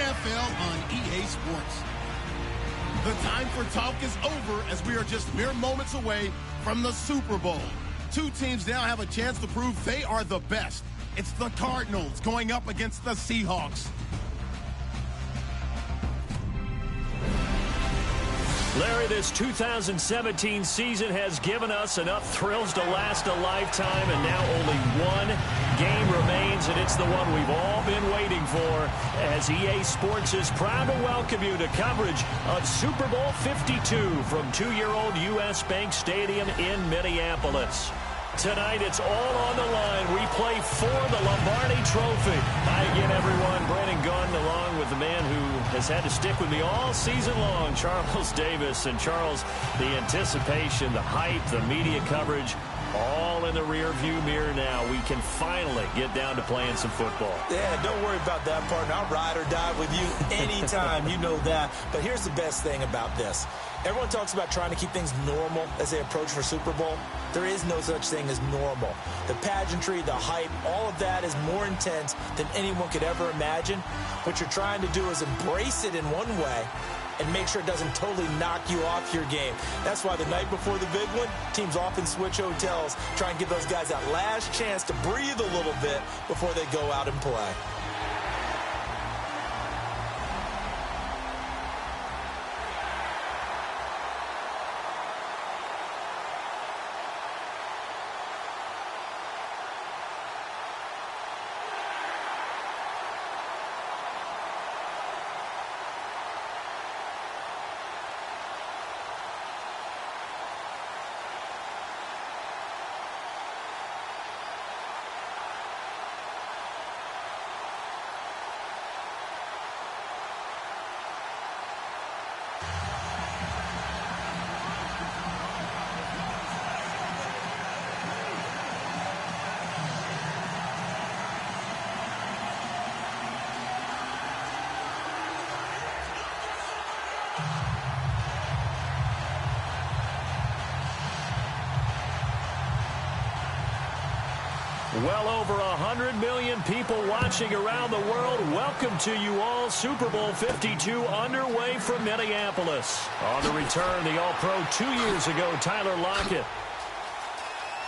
NFL on EA Sports. The time for talk is over as we are just mere moments away from the Super Bowl. Two teams now have a chance to prove they are the best. It's the Cardinals going up against the Seahawks. Larry, this 2017 season has given us enough thrills to last a lifetime, and now only one game remains, and it's the one we've all been waiting for, as EA Sports is proud to welcome you to coverage of Super Bowl 52 from 2-year-old U.S. Bank Stadium in Minneapolis. Tonight, it's all on the line. We play for the Lombardi Trophy. Hi again, everyone. Brandon Gunn, along with the man who has had to stick with me all season long, Charles Davis. And Charles, the anticipation, the hype, the media coverage, all in the rearview mirror now. We can finally get down to playing some football. Yeah, don't worry about that, partner. I'll ride or die with you anytime. You know that. But here's the best thing about this. Everyone talks about trying to keep things normal as they approach for Super Bowl. There is no such thing as normal. The pageantry, the hype, all of that is more intense than anyone could ever imagine. What you're trying to do is embrace it in one way and make sure it doesn't totally knock you off your game. That's why the night before the big one, teams often switch hotels, try and give those guys that last chance to breathe a little bit before they go out and play. Well over 100 million people watching around the world. Welcome to you all. Super Bowl 52 underway from Minneapolis. On the return, the All-Pro 2 years ago, Tyler Lockett.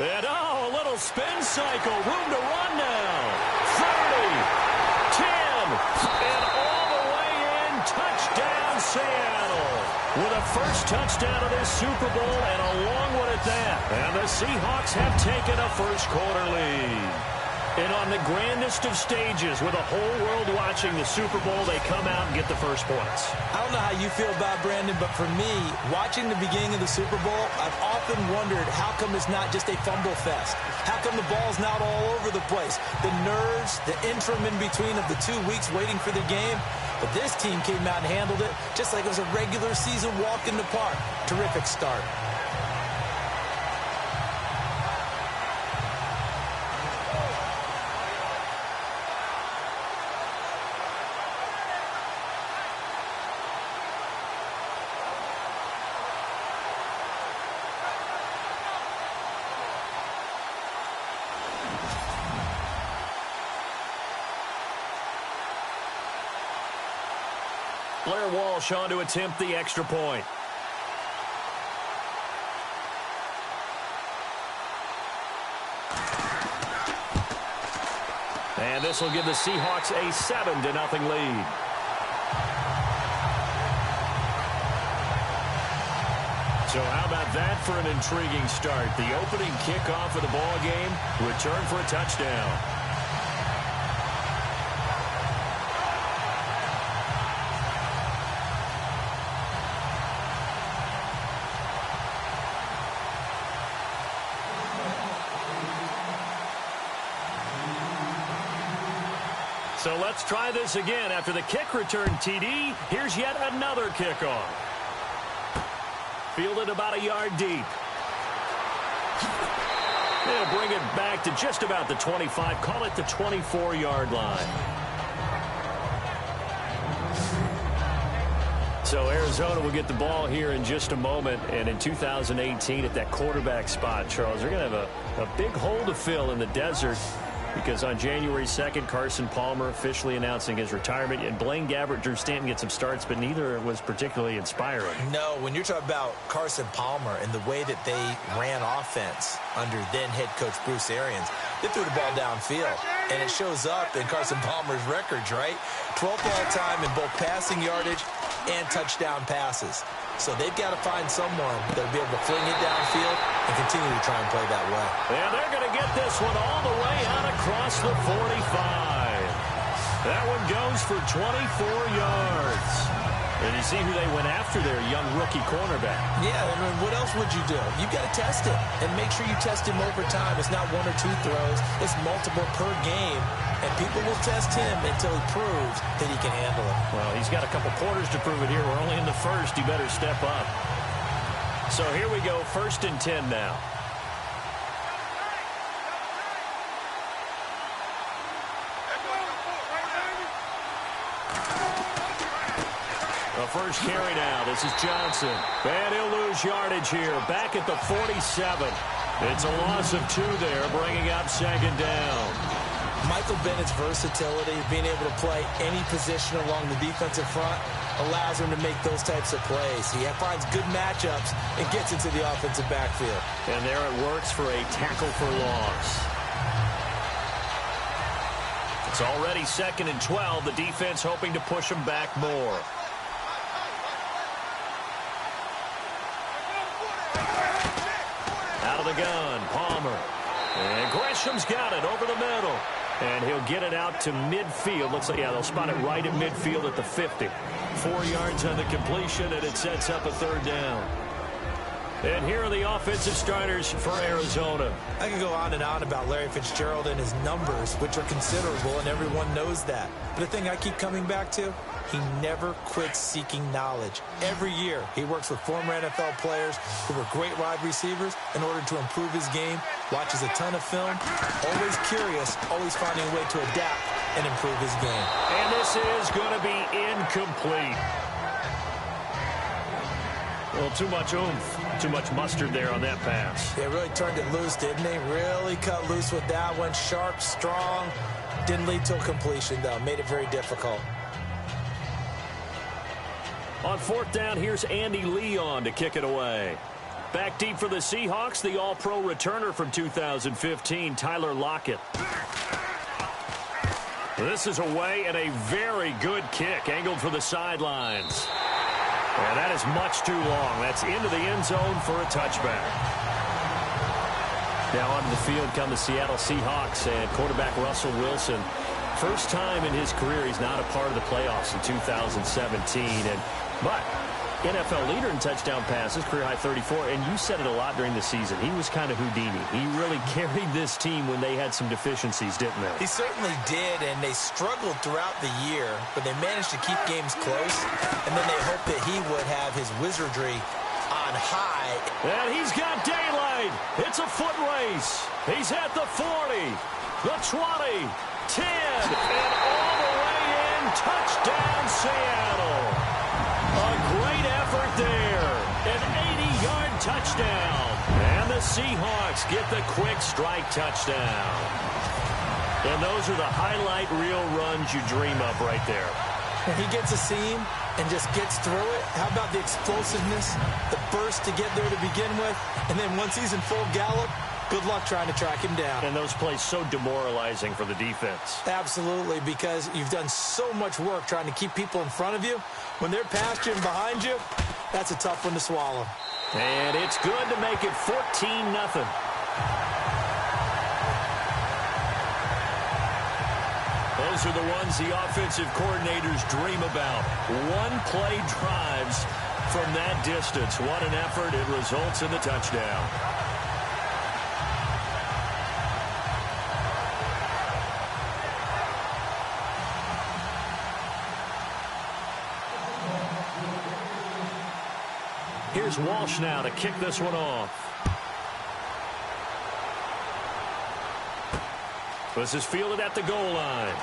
And a little spin cycle. Room to run now. 30, 10, and all the way in. Touchdown, Seattle. With a first touchdown of this Super Bowl, and a long one at that. And the Seahawks have taken a first-quarter lead. And on the grandest of stages, with the whole world watching the Super Bowl, they come out and get the first points. I don't know how you feel about Brandon, but for me, watching the beginning of the Super Bowl, I've often wondered how come it's not just a fumble fest? How come the ball's not all over the place? The nerves, the interim in between of the 2 weeks waiting for the game. But this team came out and handled it just like it was a regular season walk in the park. Terrific start. Blair Walsh on to attempt the extra point. And this will give the Seahawks a 7-0 lead. So how about that for an intriguing start? The opening kickoff of the ball game, return for a touchdown. So let's try this again. After the kick return TD, here's yet another kickoff. Fielded about a yard deep. They'll bring it back to just about the 25. Call it the 24-yard line. So Arizona will get the ball here in just a moment. And in 2018 at that quarterback spot, Charles, they're going to have a big hole to fill in the desert. because on January 2nd, Carson Palmer officially announcing his retirement, and Blaine Gabbert, Drew Stanton get some starts, but neither was particularly inspiring. No, when you're talking about Carson Palmer and the way that they ran offense under then head coach Bruce Arians, they threw the ball downfield, and it shows up in Carson Palmer's records, right? 12th all-time in both passing yardage and touchdown passes. So they've got to find someone that will be able to fling it downfield and continue to try and play that way. And they're going to get this one all the way out across the 45. That one goes for 24 yards. And you see who they went after there, young rookie cornerback. Yeah, I mean, what else would you do? You've got to test it, and make sure you test him over time. It's not one or two throws. It's multiple per game, and people will test him until he proves that he can handle it. Well, he's got a couple quarters to prove it here. We're only in the first. He better step up. So here we go, 1st and 10 now. The first carry now. This is Johnson. And he'll lose yardage here. Back at the 47. It's a loss of 2 there, bringing up 2nd down. Michael Bennett's versatility, being able to play any position along the defensive front, allows him to make those types of plays. He finds good matchups and gets into the offensive backfield. And there it works for a tackle for loss. It's already 2nd and 12. The defense hoping to push him back more. Out of the gun, Palmer. And Gresham's got it over the middle. And he'll get it out to midfield. Looks like, yeah, they'll spot it right at midfield at the 50. 4 yards on the completion, and it sets up a 3rd down. And here are the offensive starters for Arizona. I can go on and on about Larry Fitzgerald and his numbers, which are considerable, and everyone knows that. But the thing I keep coming back to, he never quits seeking knowledge. Every year, he works with former NFL players who were great wide receivers in order to improve his game, watches a ton of film, always curious, always finding a way to adapt and improve his game. And this is going to be incomplete. Well, too much oomph, too much mustard there on that pass. They really turned it loose, didn't they? Really cut loose with that one. Sharp, strong. Didn't lead to a completion, though. Made it very difficult. On 4th down, here's Andy Leon to kick it away. Back deep for the Seahawks, the all-pro returner from 2015, Tyler Lockett. This is away and a very good kick, angled for the sidelines. And that is much too long. That's into the end zone for a touchback. Now onto the field come the Seattle Seahawks and quarterback Russell Wilson. First time in his career he's not a part of the playoffs in 2017. But NFL leader in touchdown passes, career-high 34, and you said it a lot during the season. He was kind of Houdini. He really carried this team when they had some deficiencies, didn't they? He certainly did, and they struggled throughout the year, but they managed to keep games close, and then they hoped that he would have his wizardry on high. And he's got daylight. It's a foot race. He's at the 40, the 20, 10, and all the way in. Touchdown, Seattle. A great effort there. An 80-yard touchdown. And the Seahawks get the quick strike touchdown. And those are the highlight reel runs you dream of right there. He gets a seam and just gets through it. How about the explosiveness, the burst to get there to begin with, and then once he's in full gallop, good luck trying to track him down. And those plays so demoralizing for the defense. Absolutely, because you've done so much work trying to keep people in front of you. When they're past you and behind you, that's a tough one to swallow. And it's good to make it 14-0. Those are the ones the offensive coordinators dream about. One-play drives from that distance. What an effort. It results in the touchdown. Here's Walsh now to kick this one off. This is fielded at the goal line.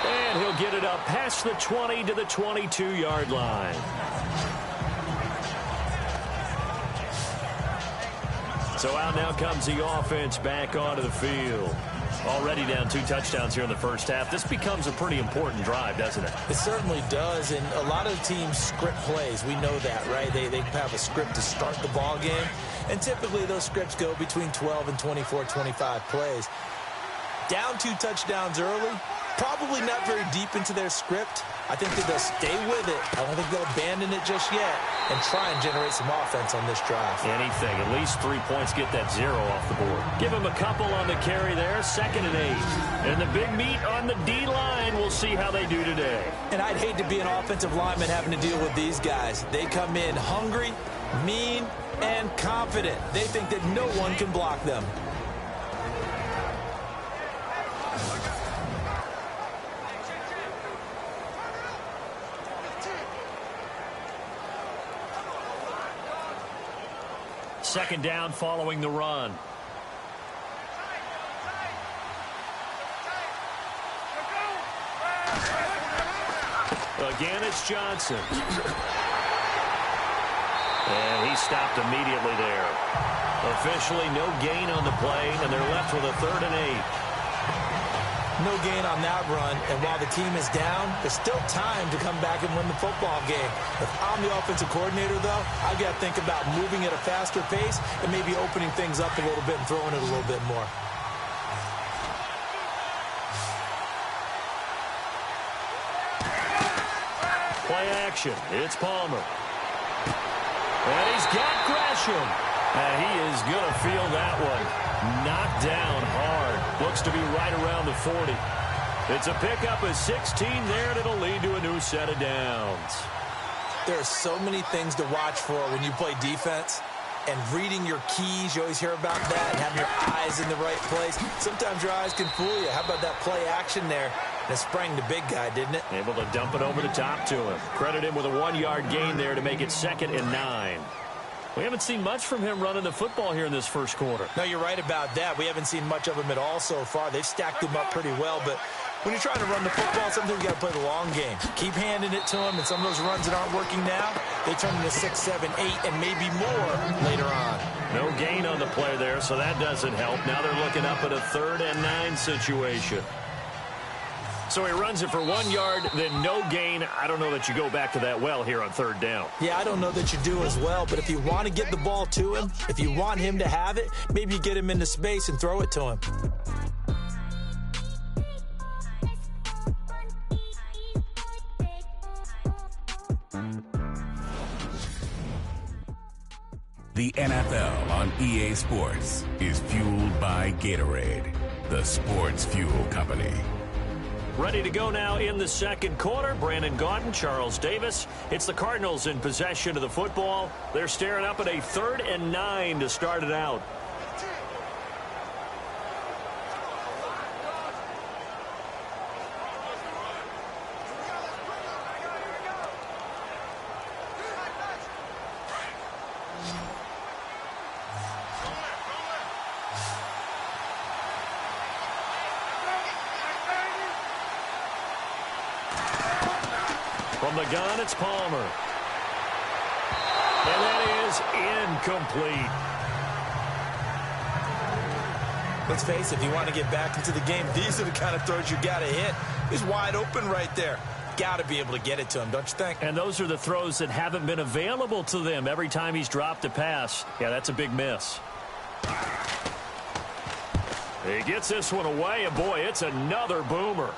And he'll get it up past the 20 to the 22-yard line. So out now comes the offense back onto the field. Already down 2 touchdowns here in the first half. This becomes a pretty important drive, doesn't it? It certainly does, and a lot of teams script plays. We know that, right? They have a script to start the ball game, and typically those scripts go between 12 and 24, 25 plays. Down 2 touchdowns early, probably not very deep into their script. I think that they'll stay with it. I don't think they'll abandon it just yet and try and generate some offense on this drive. Anything. At least 3 points, get that 0 off the board. Give him a couple on the carry there. 2nd and 8. And the big meat on the D-line. We'll see how they do today. And I'd hate to be an offensive lineman having to deal with these guys. They come in hungry, mean, and confident. They think that no one can block them. Second down following the run. Again, it's Johnson. And he stopped immediately there. Officially no gain on the play, and they're left with a 3rd and 8. No gain on that run, and while the team is down, there's still time to come back and win the football game. If I'm the offensive coordinator, though, I've got to think about moving at a faster pace and maybe opening things up a little bit and throwing it a little bit more. Play action. It's Palmer. And he's got Gresham. And he is going to feel that one. Knocked down hard. Looks to be right around the 40. It's a pickup of 16 there, and it'll lead to a new set of downs. There are so many things to watch for when you play defense. And reading your keys, you always hear about that, and having your eyes in the right place. Sometimes your eyes can fool you. How about that play action there? And it sprang the big guy, didn't it? Able to dump it over the top to him. Credit him with a 1-yard gain there to make it 2nd and 9. We haven't seen much from him running the football here in this first quarter. No, you're right about that. We haven't seen much of him at all so far. They've stacked him up pretty well, but when you're trying to run the football, sometimes you got to play the long game. Keep handing it to him, and some of those runs that aren't working now, they turn into 6, 7, 8, and maybe more later on. No gain on the play there, so that doesn't help. Now they're looking up at a 3rd and 9 situation. So he runs it for 1 yard, then no gain. I don't know that you go back to that well here on 3rd down. Yeah, I don't know that you do as well, but if you want to get the ball to him, if you want him to have it, maybe you get him into space and throw it to him. The NFL on EA Sports is fueled by Gatorade, the sports fuel company. Ready to go now in the second quarter. Brandon Gaudin, Charles Davis. It's the Cardinals in possession of the football. They're staring up at a 3rd and 9 to start it out. From the gun, it's Palmer. And that is incomplete. Let's face it, if you want to get back into the game, these are the kind of throws you got to hit. He's wide open right there. Got to be able to get it to him, don't you think? And those are the throws that haven't been available to them every time he's dropped a pass. Yeah, that's a big miss. He gets this one away, and boy, it's another boomer.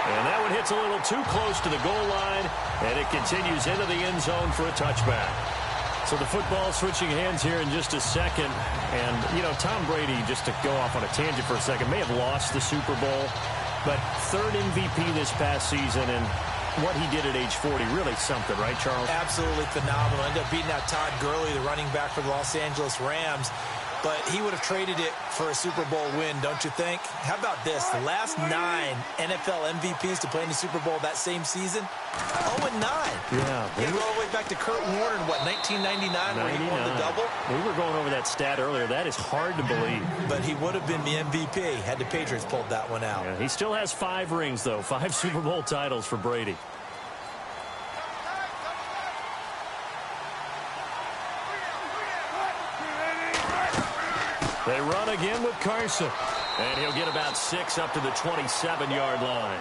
And that one hits a little too close to the goal line, and it continues into the end zone for a touchback. So the football switching hands here in just a second. And, you know, Tom Brady, just to go off on a tangent for a second, may have lost the Super Bowl, but 3rd MVP this past season, and what he did at age 40, really something, right, Charles? Absolutely phenomenal. Ended up beating out Todd Gurley, the running back for the Los Angeles Rams. But he would have traded it for a Super Bowl win, don't you think? How about this? The last 9 NFL MVPs to play in the Super Bowl that same season, 0-9. Yeah. You go all the way back to Kurt Warner in, what, 1999 where he won the double? We were going over that stat earlier. That is hard to believe. But he would have been the MVP had the Patriots pulled that one out. Yeah, he still has 5 rings, though. 5 Super Bowl titles for Brady. again with Carson. And he'll get about 6 up to the 27-yard line.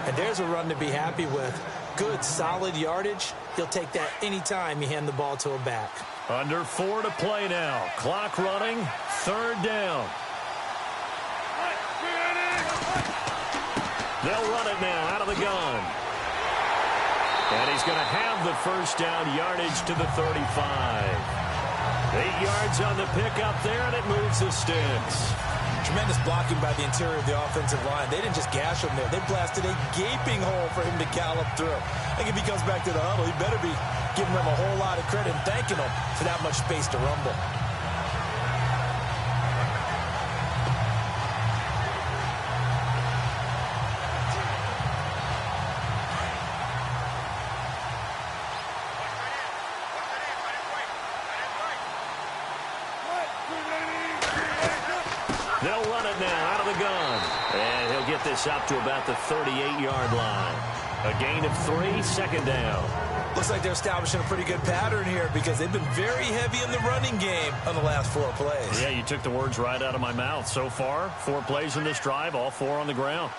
And there's a run to be happy with. Good, solid yardage. He'll take that anytime you hand the ball to a back. Under 4 to play now. Clock running. 3rd down. They'll run it now out of the gun. And he's going to have the first down, yardage to the 35. 8 yards on the pickup there, and it moves the sticks. Tremendous blocking by the interior of the offensive line. They didn't just gash him there. They blasted a gaping hole for him to gallop through. I think if he comes back to the huddle, he better be giving them a whole lot of credit and thanking them for that much space to rumble. They'll run it now out of the gun. And he'll get this up to about the 38-yard line. A gain of 3, 2nd down. Looks like they're establishing a pretty good pattern here because they've been very heavy in the running game on the last 4 plays. Yeah, you took the words right out of my mouth. So far, 4 plays in this drive, all 4 on the ground.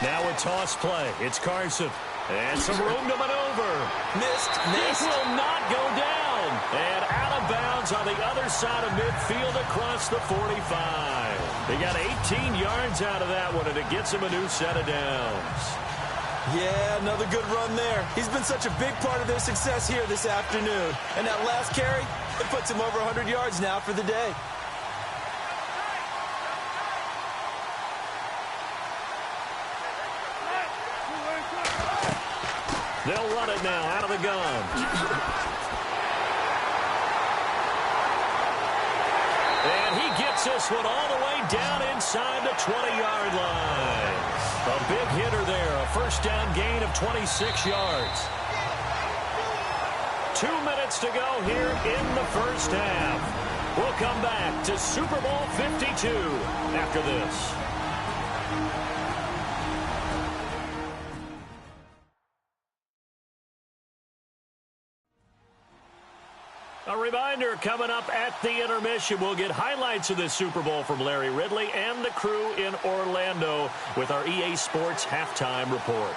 Now a toss play. It's Carson. And some room to maneuver. Missed. This will not go down. And out of bounds on the other side of midfield across the 45. They got 18 yards out of that one, and it gets him a new set of downs. Yeah, another good run there. He's been such a big part of their success here this afternoon. And that last carry, it puts him over 100 yards now for the day. They'll run it now out of the gun. And he gets this one all the way down inside the 20-yard line. A big hitter there, a first down gain of 26 yards. 2 minutes to go here in the first half. We'll come back to Super Bowl 52 after this. A reminder, coming up at the intermission, we'll get highlights of this Super Bowl from Larry Ridley and the crew in Orlando with our EA Sports halftime report.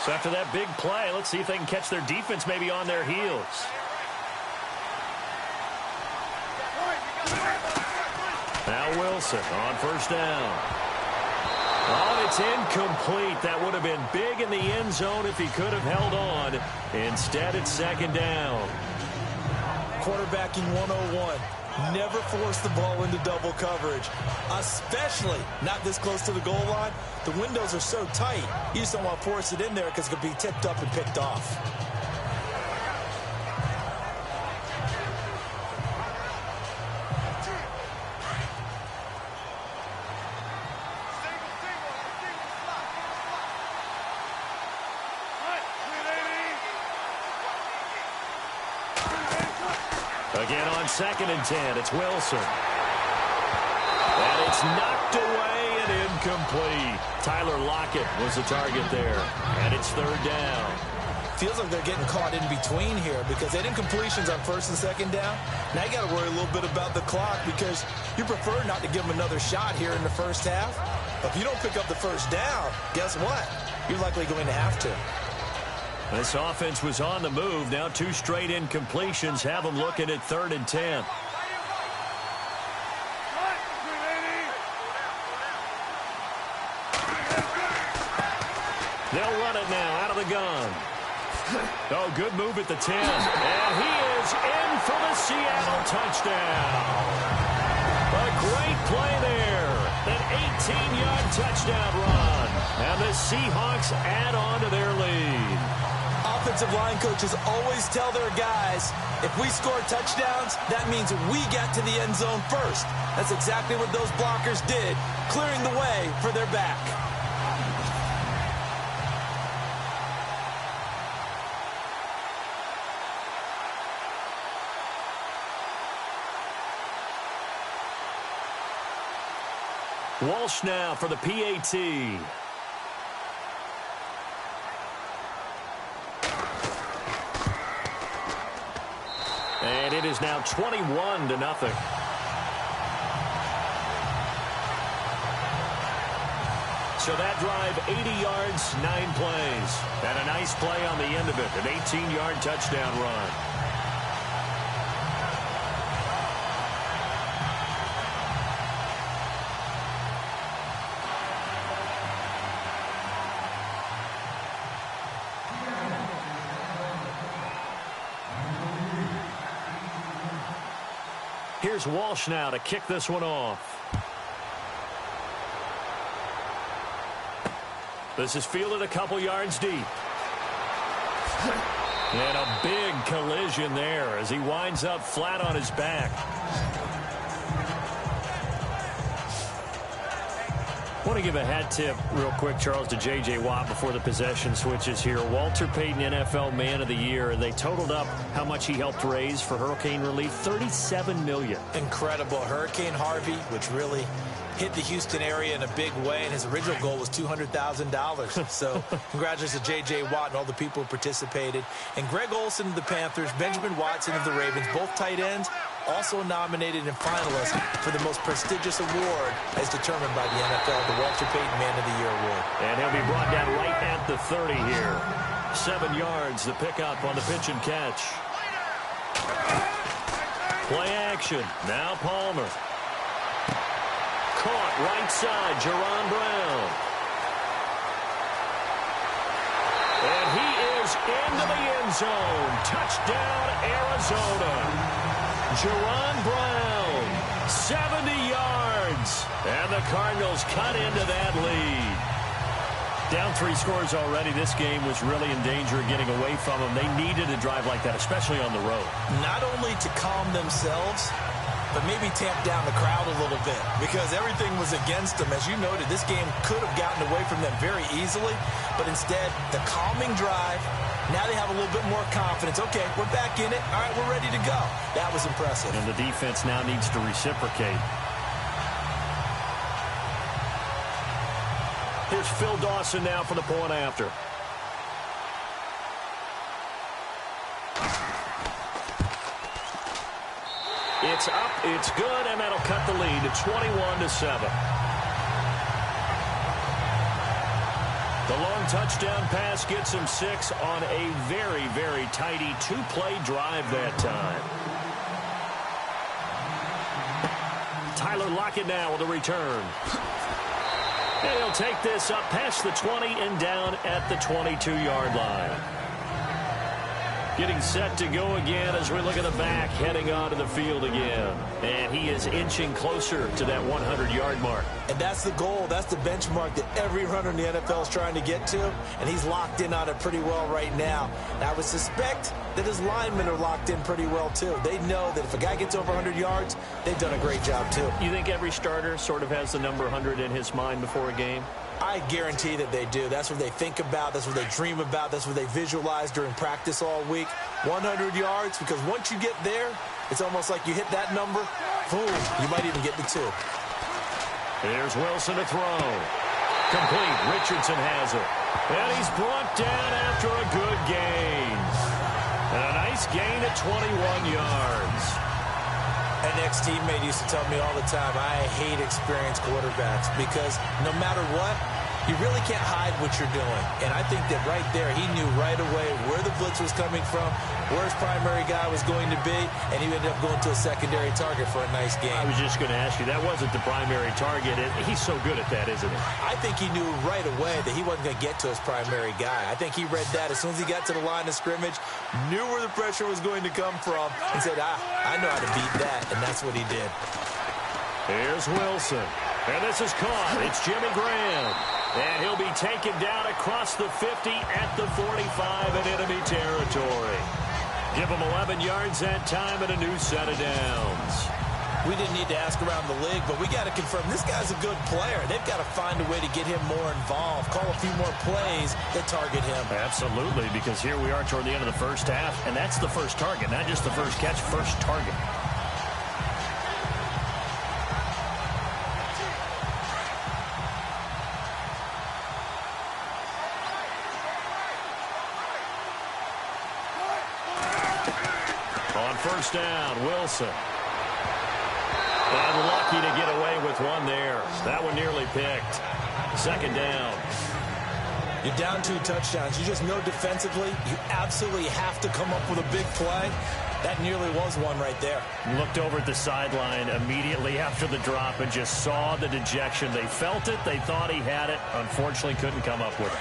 So after that big play, let's see if they can catch their defense maybe on their heels. Now Wilson on first down. Oh, it's incomplete. That would have been big in the end zone if he could have held on. Instead, it's 2nd down. Quarterbacking 101. Never force the ball into double coverage, especially not this close to the goal line. The windows are so tight, you just don't want to force it in there because it could be tipped up and picked off. Again on 2nd and 10, it's Wilson. And it's knocked away and incomplete. Tyler Lockett was the target there. And it's 3rd down. Feels like they're getting caught in between here because they did incompletions on 1st and 2nd down. Now you got to worry a little bit about the clock because you prefer not to give them another shot here in the first half. But if you don't pick up the first down, guess what? You're likely going to have to. This offense was on the move. Now 2 straight incompletions have them looking at 3rd and 10. They'll run it now out of the gun. Oh, good move at the 10. And he is in for the Seattle touchdown. A great play there. An 18-yard touchdown run. And the Seahawks add on to their lead. Offensive line coaches always tell their guys, if we score touchdowns, that means we got to the end zone first. That's exactly what those blockers did, clearing the way for their back. Walsh now for the PAT. And it is now 21-0. So that drive, 80 yards, 9 plays. And a nice play on the end of it, an 18-yard touchdown run. Here's Walsh now to kick this one off. This is fielded a couple yards deep. And a big collision there as he winds up flat on his back. I want to give a hat tip real quick, Charles, to J.J. Watt before the possession switches here. Walter Payton, NFL Man of the Year, and they totaled up how much he helped raise for hurricane relief, $37 million. Incredible. Hurricane Harvey, which really hit the Houston area in a big way, and his original goal was $200,000. So congratulations to J.J. Watt and all the people who participated. And Greg Olsen of the Panthers, Benjamin Watson of the Ravens, both tight ends, also nominated and finalists for the most prestigious award as determined by the NFL, the Walter Payton Man of the Year Award. And he'll be brought down right at the 30 here. 7 yards, the pickup on the pitch and catch. Play action. Now Palmer. Caught right side, Jerron Brown. And he is into the end zone. Touchdown, Arizona. Jerron Brown, 70 yards. And the Cardinals cut into that lead. Down 3 scores already. This game was really in danger of getting away from them. They needed a drive like that, especially on the road. Not only to calm themselves, but maybe tamp down the crowd a little bit because everything was against them. As you noted, this game could have gotten away from them very easily, but instead, the calming drive, now they have a little bit more confidence. Okay, we're back in it. All right, we're ready to go. That was impressive. And the defense now needs to reciprocate. Here's Phil Dawson now for the point after. It's up, it's good, and that'll cut the lead to 21-7. The long touchdown pass gets him 6 on a very, very tidy 2-play drive that time. Tyler Lockett now with a return. And he'll take this up past the 20 and down at the 22-yard line. Getting set to go again as we look at the back, heading onto the field again. And he is inching closer to that 100-yard mark. And that's the goal. That's the benchmark that every runner in the NFL is trying to get to. And he's locked in on it pretty well right now. And I would suspect that his linemen are locked in pretty well, too. They know that if a guy gets over 100 yards, they've done a great job, too. You think every starter sort of has the number 100 in his mind before a game? I guarantee that they do. That's what they think about. That's what they dream about. That's what they visualize during practice all week. 100 yards, because once you get there, it's almost like you hit that number, boom, you might even get the 2. Here's Wilson to throw. Complete. Richardson has it. And he's brought down after a good gain. And a nice gain at 21 yards. An ex-teammate used to tell me all the time, I hate experienced quarterbacks because no matter what, you really can't hide what you're doing. And I think that right there, he knew right away where the blitz was coming from, where his primary guy was going to be, and he ended up going to a secondary target for a nice game. I was just going to ask you, that wasn't the primary target. He's so good at that, isn't he? I think he knew right away that he wasn't going to get to his primary guy. I think he read that as soon as he got to the line of scrimmage, knew where the pressure was going to come from, and said, I know how to beat that, and that's what he did. Here's Wilson. And this is caught. It's Jimmy Graham. And he'll be taken down across the 50 at the 45 in enemy territory. Give him 11 yards that time and a new set of downs. We didn't need to ask around the league, but we got to confirm this guy's a good player. They've got to find a way to get him more involved, call a few more plays that target him. Absolutely, because here we are toward the end of the first half, and that's the first target, not just the first catch, first target. on first down. Wilson. And lucky to get away with one there. That one nearly picked. Second down. You're down 2 touchdowns. You just know defensively you absolutely have to come up with a big play. That nearly was one right there. Looked over at the sideline immediately after the drop and just saw the dejection. They felt it. They thought he had it. Unfortunately, couldn't come up with it.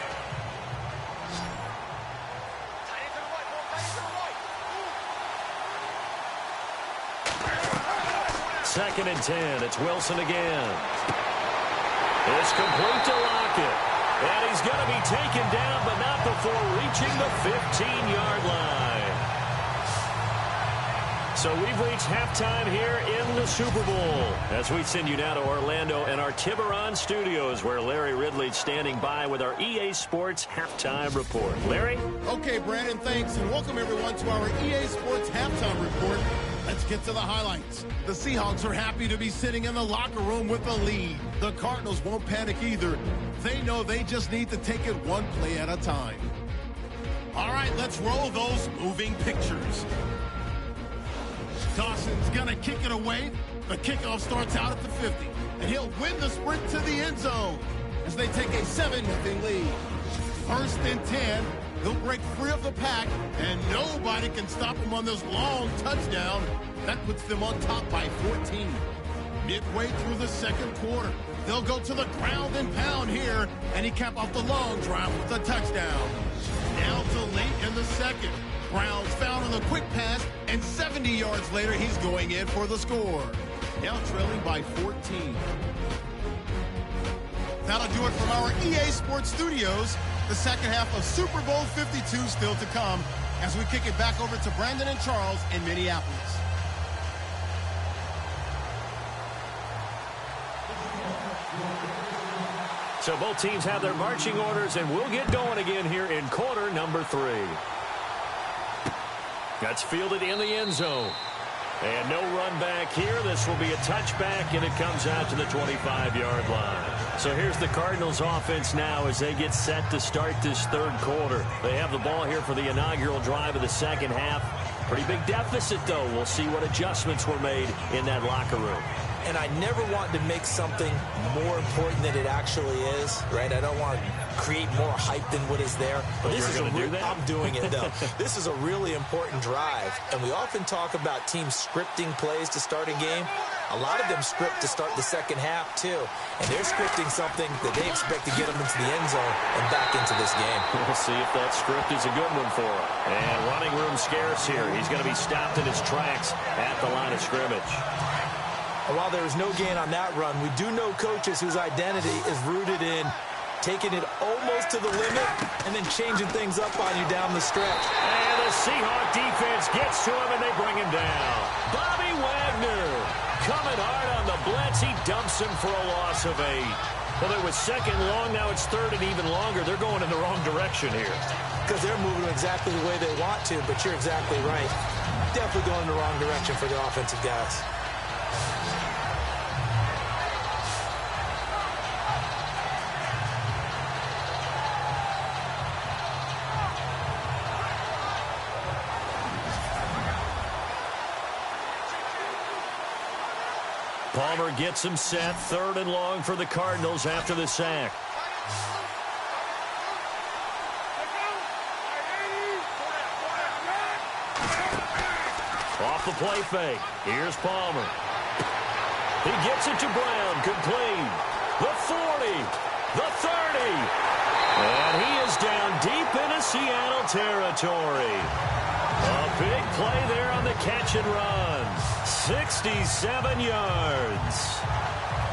Second and 10. It's Wilson again. It's complete to Lockett. And he's going to be taken down, but not before reaching the 15-yard line. So we've reached halftime here in the Super Bowl as we send you now to Orlando and our Tiburon studios where Larry Ridley's standing by with our EA Sports halftime report. Larry? Okay, Brandon, thanks, and welcome everyone to our EA Sports halftime report. Let's get to the highlights. The Seahawks are happy to be sitting in the locker room with a lead. The Cardinals won't panic either. They know they just need to take it one play at a time. All right, let's roll those moving pictures. Dawson's going to kick it away. The kickoff starts out at the 50, and he'll win the sprint to the end zone as they take a 7-0 lead. First and 10. He'll break free of the pack, and nobody can stop him on this long touchdown. That puts them on top by 14. Midway through the second quarter, they'll go to the ground and pound here, and he cap off the long drive with a touchdown. Now to late in the second. Browns found on the quick pass, and 70 yards later, he's going in for the score. Now trailing by 14. That'll do it from our EA Sports Studios. The second half of Super Bowl 52 still to come as we kick it back over to Brandon and Charles in Minneapolis. So both teams have their marching orders, and we'll get going again here in quarter number 3. That's fielded in the end zone. And no run back here. This will be a touchback, and it comes out to the 25-yard line. So here's the Cardinals offense now as they get set to start this third quarter. They have the ball here for the inaugural drive of the second half. Pretty big deficit, though. We'll see what adjustments were made in that locker room. And I never want to make something more important than it actually is, right? I don't want to create more hype than what is there. But this is I'm doing it, though. This is a really important drive. And we often talk about teams scripting plays to start a game. A lot of them script to start the second half, too. And they're scripting something that they expect to get them into the end zone and back into this game. We'll see if that script is a good one for him. And running room scarce here. He's going to be stopped in his tracks at the line of scrimmage. And while there was no gain on that run, we do know coaches whose identity is rooted in taking it almost to the limit and then changing things up on you down the stretch. And the Seahawk defense gets to him, and they bring him down. Bobby Wagner coming hard on the blitz. He dumps him for a loss of 8. Well, it was second long. Now it's third and even longer. They're going in the wrong direction here. Because they're moving exactly the way they want to, but you're exactly right. Definitely going in the wrong direction for the offensive guys. Palmer gets him set. Third and long for the Cardinals after the sack. Off the play fake. Here's Palmer. He gets it to Brown. Complete. The 40. The 30. And he is down deep into Seattle territory. A big play there on the catch and run. 67 yards.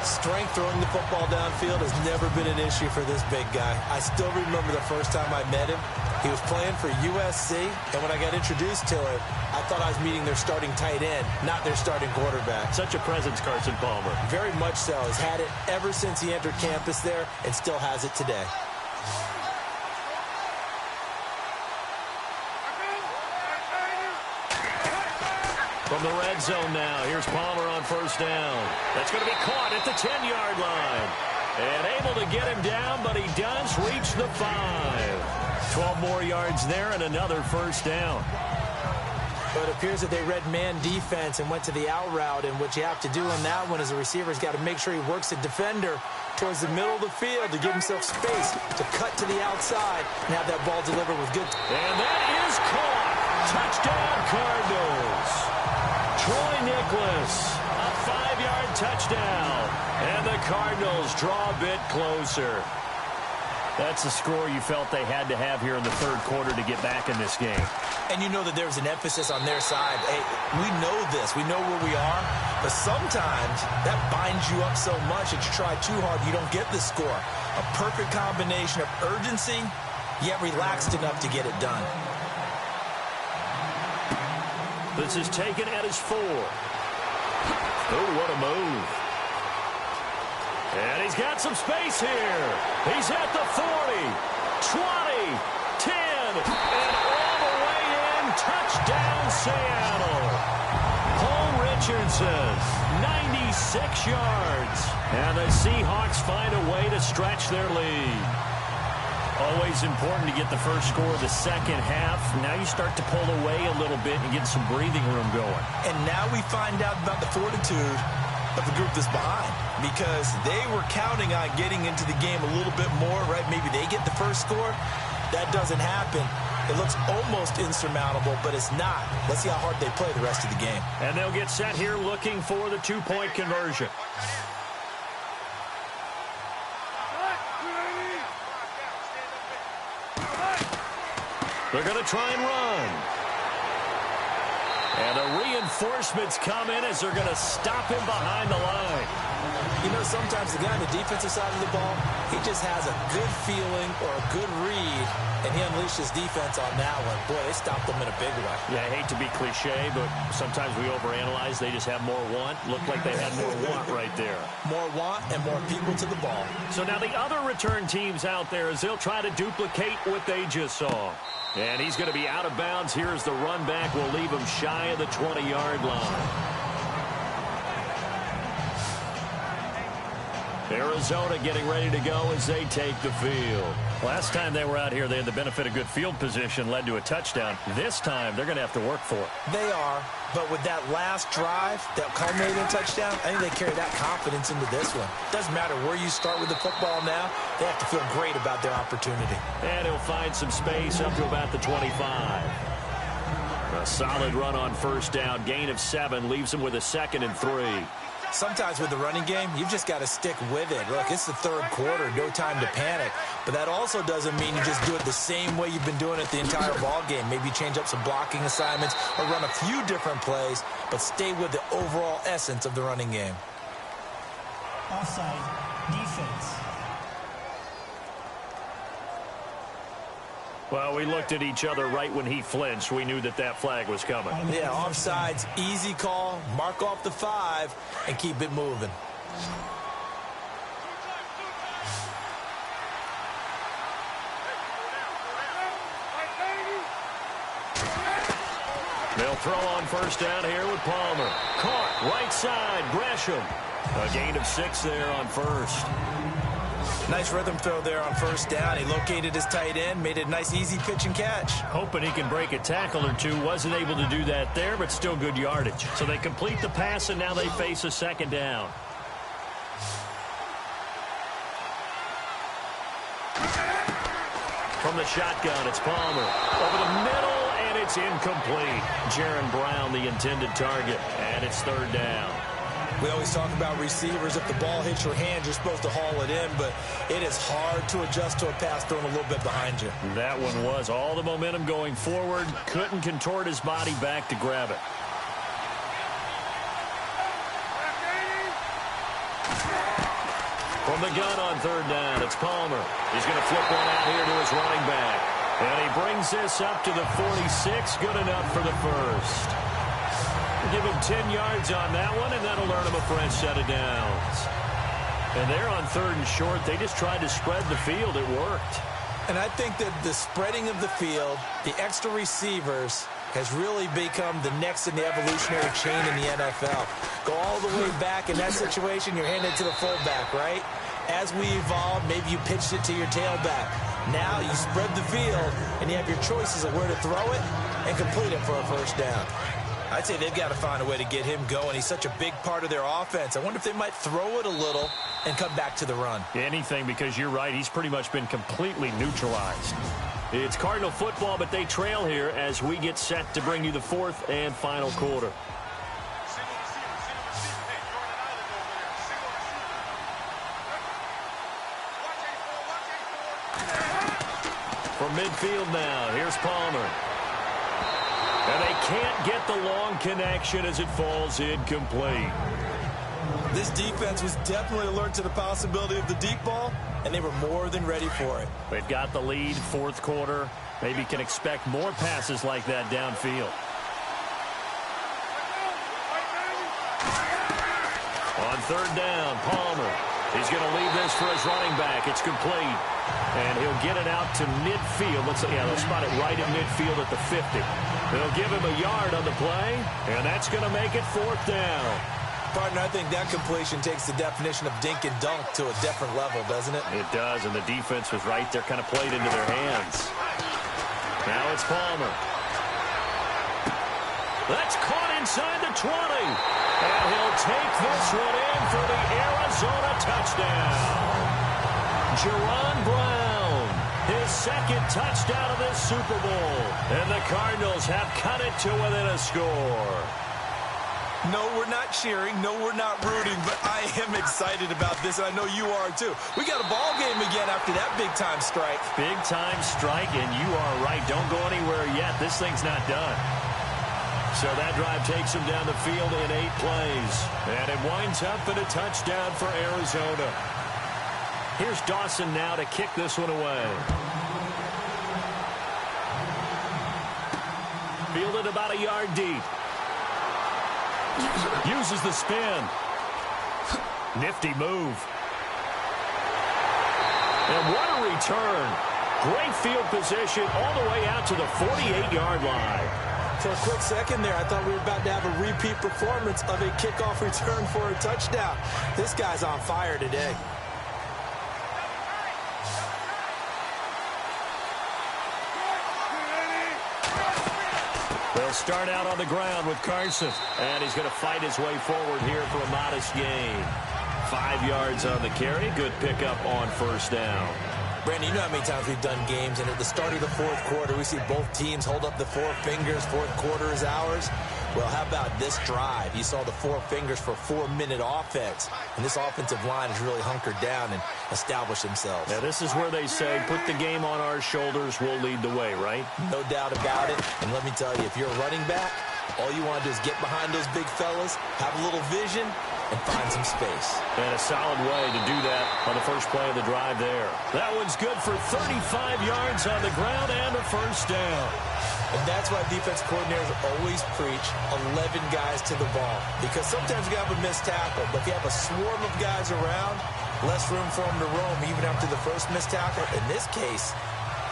Strength throwing the football downfield has never been an issue for this big guy. I still remember the first time I met him. He was playing for USC, and when I got introduced to him, I thought I was meeting their starting tight end, not their starting quarterback. Such a presence, Carson Palmer. Very much so. He's had it ever since he entered campus there and still has it today. From the red zone now, here's Palmer on first down. That's going to be caught at the 10-yard line. And able to get him down, but he does reach the 5. 12 more yards there and another first down. But it appears that they read man defense and went to the out route, and what you have to do on that one is the receiver's got to make sure he works the defender towards the middle of the field to give himself space to cut to the outside and have that ball delivered with good. And that is caught. Touchdown, Cardinals. Troy Nicholas, a 5-yard touchdown. And the Cardinals draw a bit closer. That's the score you felt they had to have here in the third quarter to get back in this game. And you know that there's an emphasis on their side. Hey, we know this. We know where we are. But sometimes that binds you up so much that you try too hard, you don't get the score. A perfect combination of urgency, yet relaxed enough to get it done. This is taken at his 4. Oh, what a move. And he's got some space here. He's at the 40, 20, 10, and all the way in. Touchdown, Seattle. Paul Richardson, 96 yards. And the Seahawks find a way to stretch their lead. Always important to get the first score of the second half. Now you start to pull away a little bit and get some breathing room going. And now we find out about the fortitude of the group that's behind, because they were counting on getting into the game a little bit more, right? Maybe they get the first score. That doesn't happen. It looks almost insurmountable, but it's not. Let's see how hard they play the rest of the game. And they'll get set here looking for the two-point conversion. They're going to try and run. And the reinforcements come in as they're going to stop him behind the line. You know, sometimes the guy on the defensive side of the ball, he just has a good feeling or a good read, and he unleashed his defense on that one. Boy, they stopped them in a big way. Yeah, I hate to be cliche, but sometimes we overanalyze. They just have more want. Looked like they had more want right there. More want and more people to the ball. So now the other return teams out there as they'll try to duplicate what they just saw. And he's going to be out of bounds. Here's the run back. Will leave him shy of the 20-yard line. Arizona getting ready to go as they take the field. Last time they were out here, they had the benefit of good field position, led to a touchdown. This time, they're going to have to work for it. They are, but with that last drive that culminated in a touchdown, I think they carry that confidence into this one. Doesn't matter where you start with the football now, they have to feel great about their opportunity. And he'll find some space up to about the 25. A solid run on first down, gain of 7, leaves him with a 2nd and 3. Sometimes with the running game, you've just got to stick with it. Look, it's the third quarter, no time to panic. But that also doesn't mean you just do it the same way you've been doing it the entire ball game. Maybe change up some blocking assignments or run a few different plays, but stay with the overall essence of the running game. Offside, defense. Well, we looked at each other right when he flinched. We knew that that flag was coming. Yeah, offsides, easy call, mark off the 5, and keep it moving. They'll throw on first down here with Palmer. Caught, right side, Gresham. A gain of 6 there on first. Nice rhythm throw there on first down. He located his tight end, made it a nice, easy pitch and catch. Hoping he can break a tackle or two. Wasn't able to do that there, but still good yardage. So they complete the pass, and now they face a 2nd down. From the shotgun, it's Palmer. Over the middle, and it's incomplete. Jaron Brown, the intended target, and it's 3rd down. We always talk about receivers. If the ball hits your hand, you're supposed to haul it in, but it is hard to adjust to a pass thrown a little bit behind you. That one was all the momentum going forward. Couldn't contort his body back to grab it. From the gun on 3rd down, it's Palmer. He's going to flip one out here to his running back. And he brings this up to the 46. Good enough for the first. Give him 10 yards on that one, and that'll earn him a fresh set of downs. And they're on 3rd and short. They just tried to spread the field. It worked. And I think that the spreading of the field, the extra receivers, has really become the next in the evolutionary chain in the NFL. Go all the way back in that situation, you're handed to the fullback, right? As we evolved, maybe you pitched it to your tailback. Now you spread the field, and you have your choices of where to throw it and complete it for a first down. I'd say they've got to find a way to get him going. He's such a big part of their offense. I wonder if they might throw it a little and come back to the run. Anything, because you're right. He's pretty much been completely neutralized. It's Cardinal football, but they trail here as we get set to bring you the fourth and final quarter. From midfield now, here's Palmer. And they can't get the long connection as it falls incomplete. This defense was definitely alert to the possibility of the deep ball, and they were more than ready for it. They've got the lead, fourth quarter. Maybe can expect more passes like that downfield. On third down, Palmer. He's going to leave this for his running back. It's complete. And he'll get it out to midfield. They'll spot it right in midfield at the 50. They'll give him a yard on the play, and that's going to make it fourth down. Partner, I think that completion takes the definition of dink and dunk to a different level, doesn't it? It does, and the defense was right there, kind of played into their hands. Now it's Palmer. That's caught inside the 20. And he'll take this one in for the Arizona touchdown. Jerron Brown, his second touchdown of this Super Bowl. And the Cardinals have cut it to within a score. No, we're not cheering. No, we're not rooting. But I am excited about this, and I know you are too. We got a ball game again after that big-time strike. Big-time strike, and you are right. Don't go anywhere yet. This thing's not done. So that drive takes him down the field in 8 plays. And it winds up in a touchdown for Arizona. Here's Dawson now to kick this one away. Fielded about a yard deep. Uses the spin. Nifty move. And what a return. Great field position all the way out to the 48-yard line. For a quick second there, I thought we were about to have a repeat performance of a kickoff return for a touchdown. This guy's on fire today. They'll start out on the ground with Carson. And he's going to fight his way forward here for a modest gain. 5 yards on the carry. Good pickup on first down. Brandon, you know how many times we've done games, and at the start of the fourth quarter, we see both teams hold up the 4 fingers. Fourth quarter is ours. Well, how about this drive? You saw the 4 fingers for 4-minute offense, and this offensive line has really hunkered down and established themselves. Now, this is where they say, put the game on our shoulders, we'll lead the way, right? No doubt about it, and let me tell you, if you're a running back, all you want to do is get behind those big fellas, have a little vision, and find some space. And a solid way to do that on the first play of the drive there. That one's good for 35 yards on the ground and a first down. And that's why defense coordinators always preach 11 guys to the ball. Because sometimes you have a missed tackle, but if you have a swarm of guys around, less room for them to roam even after the first missed tackle. In this case,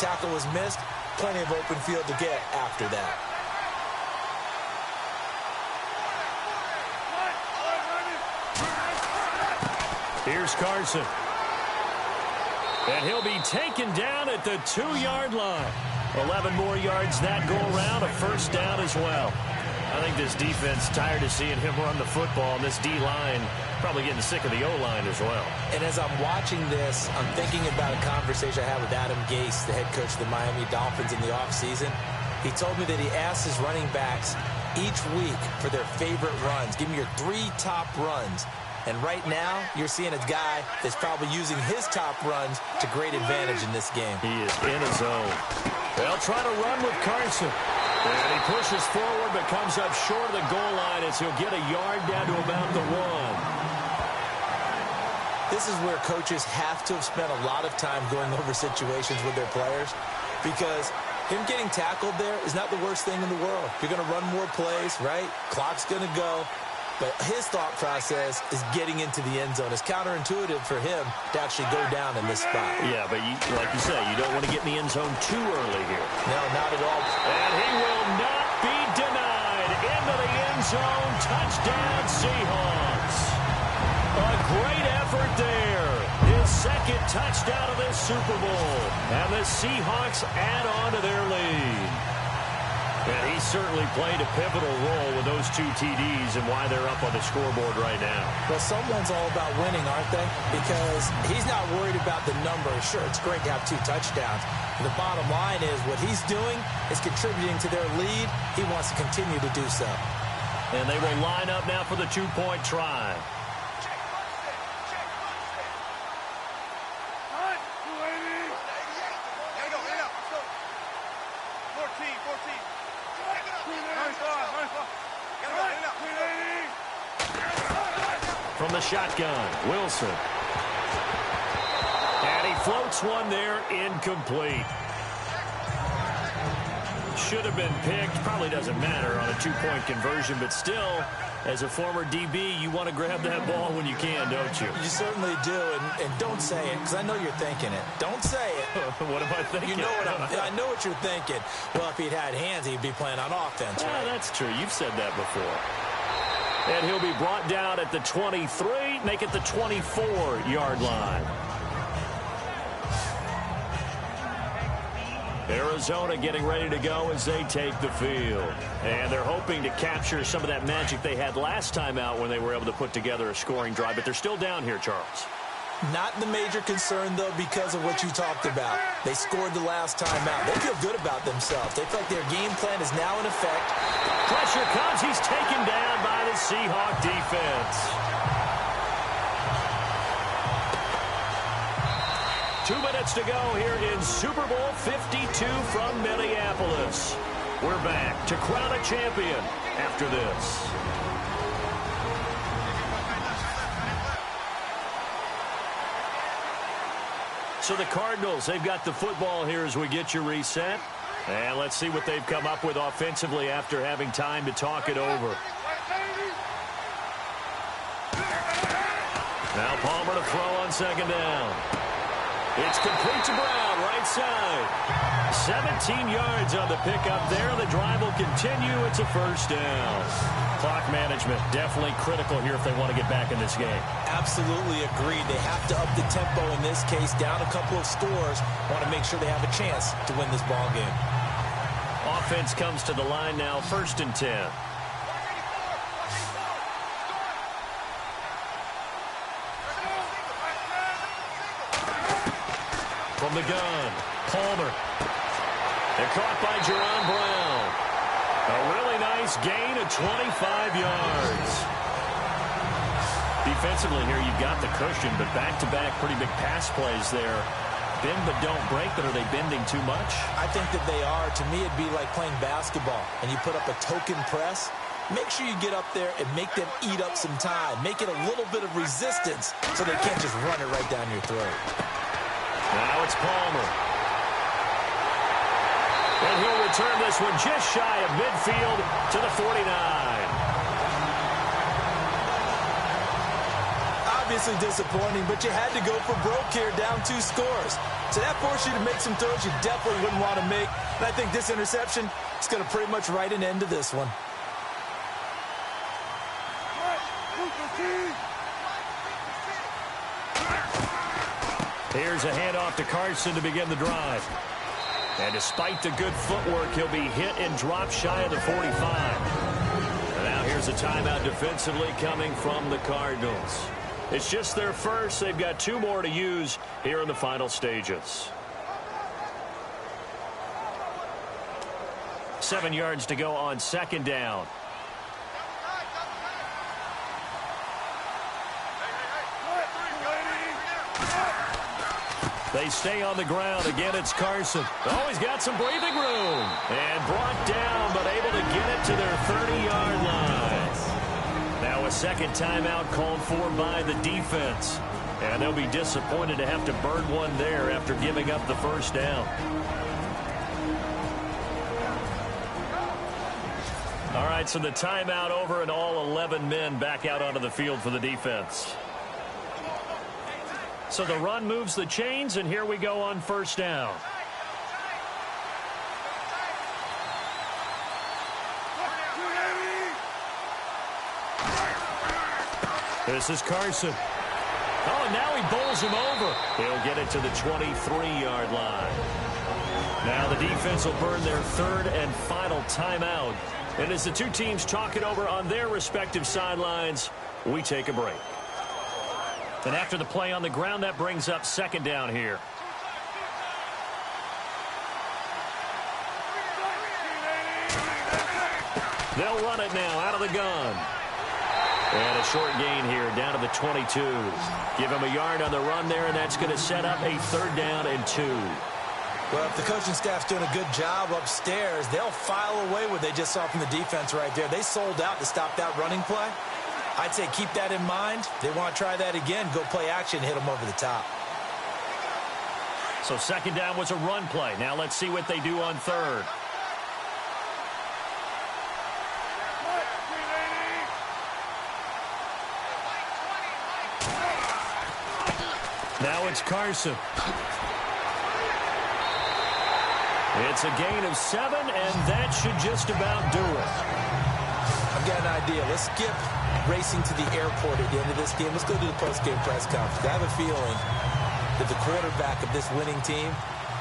tackle was missed, plenty of open field to get after that. Here's Carson. And he'll be taken down at the 2-yard line. 11 more yards that go around, a first down as well. I think this defense tired of seeing him run the football, and this D-line probably getting sick of the O-line as well. And as I'm watching this, I'm thinking about a conversation I had with Adam Gase, the head coach of the Miami Dolphins in the offseason. He told me that he asked his running backs each week for their favorite runs. Give me your 3 top runs. And right now, you're seeing a guy that's probably using his top runs to great advantage in this game. He is in his zone. They'll try to run with Carson. And he pushes forward but comes up short of the goal line as he'll get a yard down to about the 1. This is where coaches have to have spent a lot of time going over situations with their players, because him getting tackled there is not the worst thing in the world. You're going to run more plays, right? Clock's going to go. But his thought process is getting into the end zone. It's counterintuitive for him to actually go down in this spot. Yeah, but like you say, you don't want to get in the end zone too early here. No, not at all. And he will not be denied. Into the end zone. Touchdown, Seahawks. A great effort there. His second touchdown of this Super Bowl. And the Seahawks add on to their lead. And he certainly played a pivotal role with those 2 TDs and why they're up on the scoreboard right now. Well, someone's all about winning, aren't they? Because he's not worried about the number. Sure, it's great to have 2 touchdowns. But the bottom line is what he's doing is contributing to their lead. He wants to continue to do so. And they will line up now for the 2-point try. From the shotgun, Wilson. And he floats one there, incomplete. Should have been picked. Probably doesn't matter on a 2-point conversion, but still, as a former DB, you want to grab that ball when you can, don't you? You certainly do, and don't say it, because I know you're thinking it. Don't say it. What am I thinking? You know I know what you're thinking. Well, if he'd had hands, he'd be playing on offense, right? That's true. You've said that before. And he'll be brought down at the 23, make it the 24-yard line. Arizona getting ready to go as they take the field. And they're hoping to capture some of that magic they had last time out when they were able to put together a scoring drive. But they're still down here, Charles. Not the major concern, though, because of what you talked about. They scored the last time out. They feel good about themselves. They feel like their game plan is now in effect. Pressure comes. He's taken down by the Seahawk defense. 2 minutes to go here in Super Bowl 52 from Minneapolis. We're back to crown a champion after this. So the Cardinals, they've got the football here as we get you reset. And let's see what they've come up with offensively after having time to talk it over. Now Palmer to throw on 2nd down. It's complete to Brown, right side. 17 yards on the pickup there. The drive will continue. It's a 1st down. Clock management definitely critical here if they want to get back in this game. Absolutely agreed. They have to up the tempo in this case, down a couple of scores. Want to make sure they have a chance to win this ball game. Offense comes to the line now, 1st and 10. From the gun, Palmer. They're caught by Jerron Brown. A really nice gain of 25 yards. Defensively here, you've got the cushion, but back-to-back pretty big pass plays there. Bend but don't break, but are they bending too much? I think that they are. To me, it'd be like playing basketball, and you put up a token press. Make sure you get up there and make them eat up some time. Make it a little bit of resistance so they can't just run it right down your throat. Now it's Palmer. And he'll return this one just shy of midfield to the 49. Obviously disappointing, but you had to go for broke here, down 2 scores. So that forced you to make some throws you definitely wouldn't want to make. And I think this interception is going to pretty much write an end to this one. Here's a handoff to Carson to begin the drive. And despite the good footwork, he'll be hit and dropped shy of the 45. And now here's a timeout defensively coming from the Cardinals. It's just their first. They've got 2 more to use here in the final stages. 7 yards to go on 2nd down. They stay on the ground. Again, it's Carson. Oh, he's got some breathing room. And brought down, but able to get it to their 30-yard line. Now a second timeout called for by the defense. And they'll be disappointed to have to burn one there after giving up the 1st down. All right, so the timeout over and all 11 men back out onto the field for the defense. So the run moves the chains, and here we go on 1st down. This is Carson. Oh, and now he bowls him over. He'll get it to the 23-yard line. Now the defense will burn their third and final timeout. And as the two teams talk it over on their respective sidelines, we take a break. And after the play on the ground, that brings up second down here. They'll run it now out of the gun. And a short gain here down to the 22. Give him a yard on the run there, and that's going to set up a 3rd down and 2. Well, if the coaching staff's doing a good job upstairs, they'll file away what they just saw from the defense right there. They sold out to stop that running play. I'd say keep that in mind. They want to try that again. Go play action, hit them over the top. So second down was a run play. Now let's see what they do on 3rd. Now it's Carson. It's a gain of 7, and that should just about do it. I've got an idea. Let's skip racing to the airport at the end of this game. Let's go do the post-game press conference. I have a feeling that the quarterback of this winning team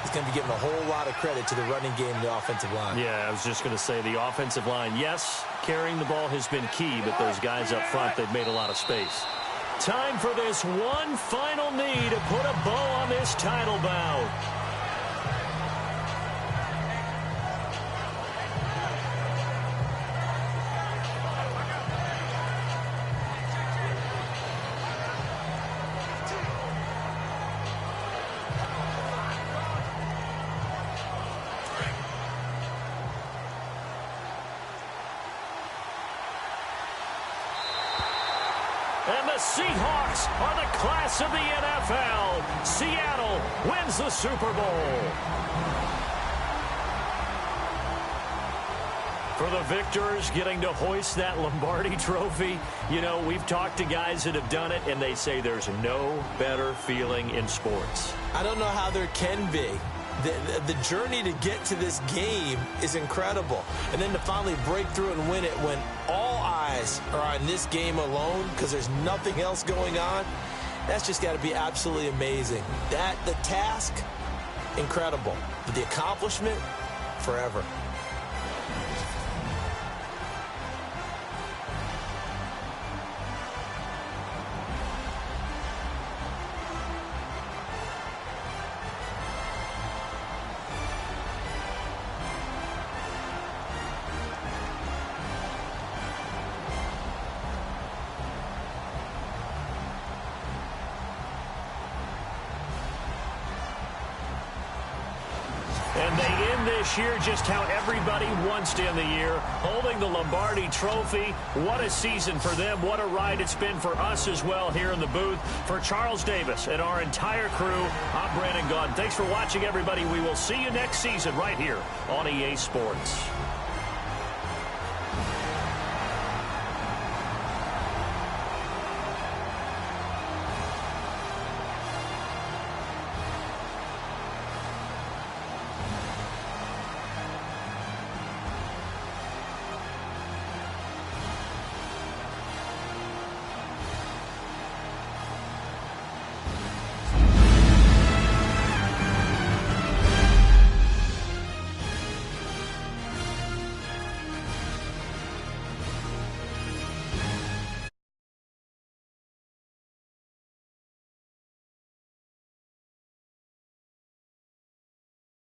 is going to be giving a whole lot of credit to the running game and the offensive line. Yeah, I was just going to say the offensive line. Yes, carrying the ball has been key, but those guys up front, they've made a lot of space. Time for this one final knee to put a bow on this title bout. And the Seahawks are the class of the NFL. Seattle wins the Super Bowl. For the victors getting to hoist that Lombardi trophy, you know, we've talked to guys that have done it, and they say there's no better feeling in sports. I don't know how there can be. The journey to get to this game is incredible. And then to finally break through and win it when all eyes are on this game alone because there's nothing else going on, that's just got to be absolutely amazing. The task, incredible. But the accomplishment, forever. And they end this year just how everybody wants to end the year, holding the Lombardi trophy. What a season for them. What a ride it's been for us as well here in the booth. For Charles Davis and our entire crew, I'm Brandon Gaudin. Thanks for watching, everybody. We will see you next season right here on EA Sports.